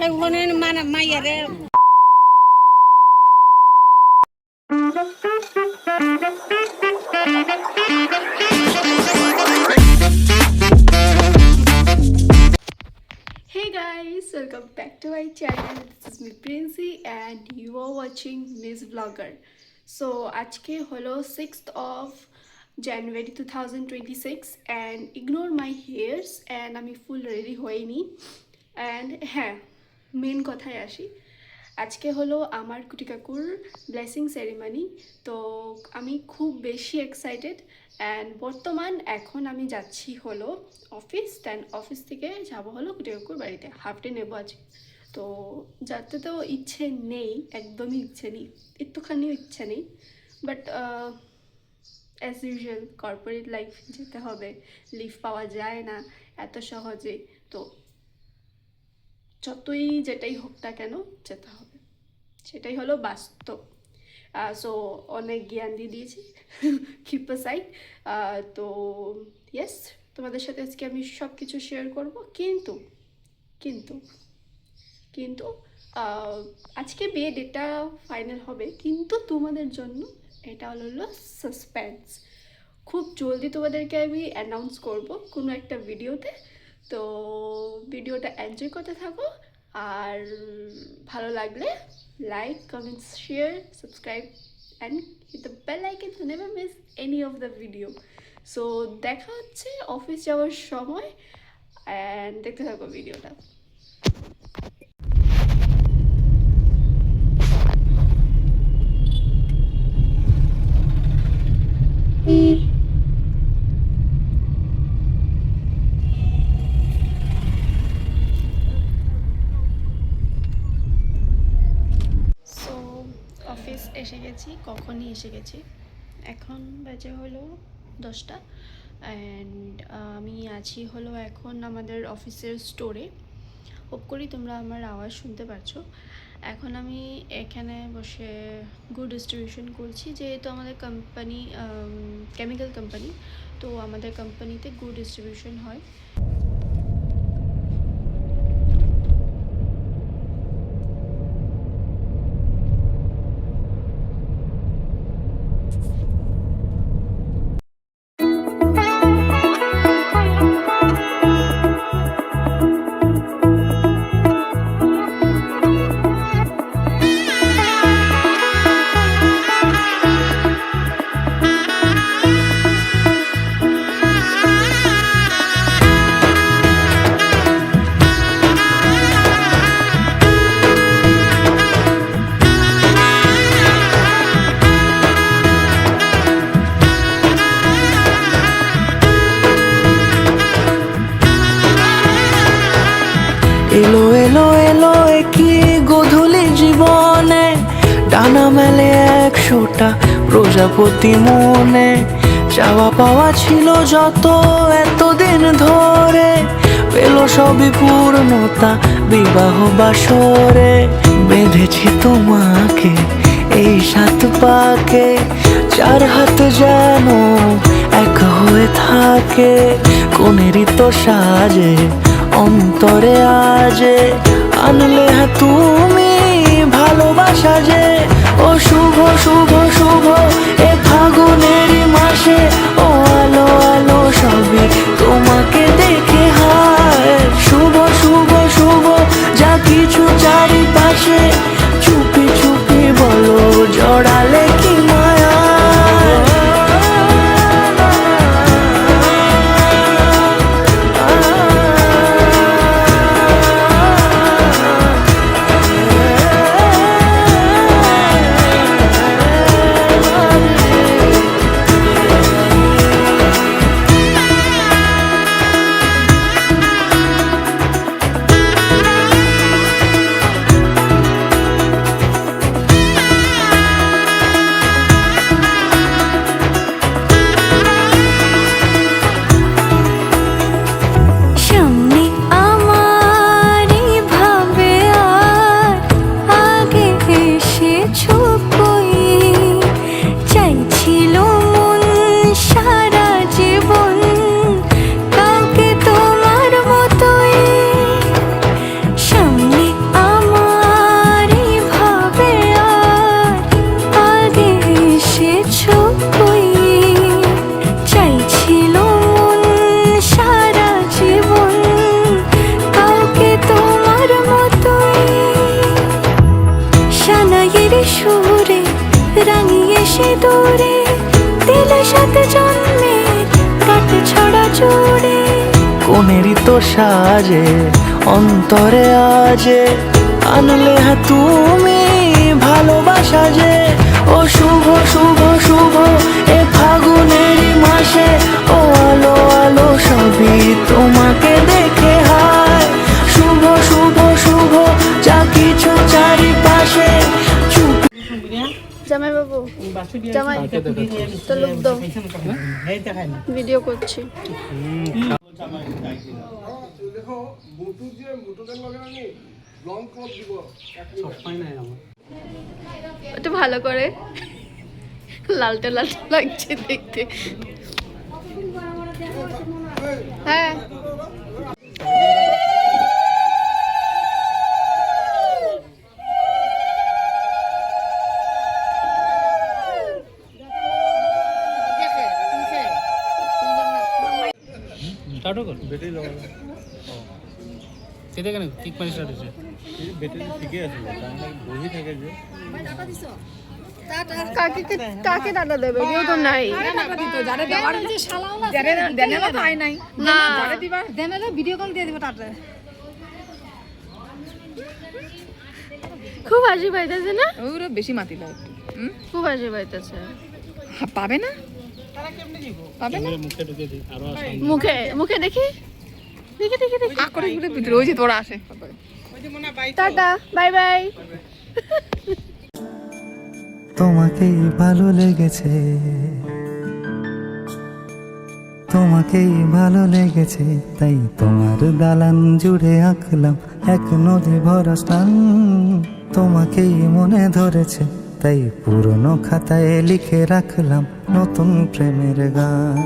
Hey guys, welcome back to my channel. This is me Princey and you are watching Miss Vlogger. So আজকে হলো 6th of January 2026 and ignore my hairs and আমি full ready হইনি and হ্যাঁ main কথায় আসি আজকে হলো আমার কুটি কাকুর ব্লেসিং সেরিমনি তো আমি খুব বেশি এক্সাইটেড অ্যান্ড বর্তমান এখন আমি যাচ্ছি হলো অফিস দেন অফিস থেকে যাবো হলো কুটি কাকুর বাড়িতে হাফ ডে নেবো আজকে তো যাতে তো ইচ্ছে নেই একদমই ইচ্ছে নেই একটুখানিও ইচ্ছে নেই but as usual corporate life যেতে হবে লিভ পাওয়া যায় না এত সহজে তো যতই যেটাই হোক না কেন যেতে হবে সেটাই হলো বাস্তব সো অনেক জ্ঞান দিয়ে দিয়েছি কিপ সাইড তো ইয়েস তোমাদের সাথে আজকে আমি সব কিছু শেয়ার করবো কিন্তু কিন্তু কিন্তু আজকে বিয়ে ডেটটা ফাইনাল হবে কিন্তু তোমাদের জন্য এটা হলো সাসপেন্স খুব জলদি তোমাদেরকে আমি অ্যানাউন্স করব কোনো একটা ভিডিওতে তো ভিডিওটা এনজয় করতে থাকো আর ভালো লাগলে like comments share subscribe and hit the bell icon to never miss any of the video so দেখা হচ্ছে অফিস যাওয়ার সময় অ্যান্ড দেখতে থাকো ভিডিওটা অফিস এসে গেছি কখনই এসে গেছি এখন বাজে হলো 10টা অ্যান্ড আমি আছি হলো এখন আমাদের অফিসের স্টোরে হোপ করি তোমরা আমার আওয়াজ শুনতে পারছো এখন আমি এখানে বসে গুড ডিস্ট্রিবিউশন করছি যেহেতু আমাদের কোম্পানি কেমিক্যাল কোম্পানি তো আমাদের কোম্পানিতে গুড ডিস্ট্রিবিউশন হয় এলো এলো এলো কি গোধূলি জীবনে ডানা মেলে 100টা প্রজাপতি মনে চাওয়া পাওয়া ছিল যত এতদিন ধরে পেল সবই পূর্ণতা বিবাহ বাসরে বেঁধেছি তোমাকে এই 7 পাকে 4 হাত যেন এক হয়ে থাকে কোনেরই তো সাজে অন্তরে আজে আনলে তুমি ভালোবাসা যে ও শুভ শুভ শুভ এ ফাগুনেরই মাসে ও আলো আলো সবই তোমাকে দেখে হায় শুভ শুভ শুভ যা কিছু চারিপাশে চুপি চুপি বলো জড়ালে কি মায়া কোনেরই তো সাজে অন্তরে আজে আনলে হ্যাঁ তুমি ভালোবাসা যে ও শুভ শুভ শুভ এ ফাগুনেরই মাসে ও আলো আলো সবই তোমাকে দেখে হায় শুভ শুভ শুভ যা কিছু চারিপাশে চুপ জামাই বাবু জামাই তো লোক দাও ভিডিও করছি দেখো বুটু যে বুটুদের লগে আমি লং কোট দিব সবটাই নাই আমার একটু ভালো করে লালটা লালটা লাগছে দেখতে হ্যাঁ স্টার্ট কর ব্যাটারি লাগাও সেটা কেন কিক মারি স্টার্ট হচ্ছে এই ব্যাটারি ঠিকই আছে তাহলে বহি থাকে যে কাকে কাকে টাটা দেবে কেউ তো নাই না খুব হাসি পাইতেছে না ওরা বেশি মাতিল খুব হাসি পাইতেছে পাবে না পাবে না মুখে ঢুকে দিই আরো মুখে মুখে দেখি দেখি দেখি দেখি করে ঘুরে ভিতরে ওই যে তোরা আসে টাটা বাই বাই তোমাকেই ভালো লেগেছে তোমাকেই ভালো লেগেছে তাই তোমার দালান জুড়ে আঁকলাম এক নদী ভরা স্থান তোমাকেই মনে ধরেছে তাই পুরনো খাতায় লিখে রাখলাম নতুন প্রেমের গান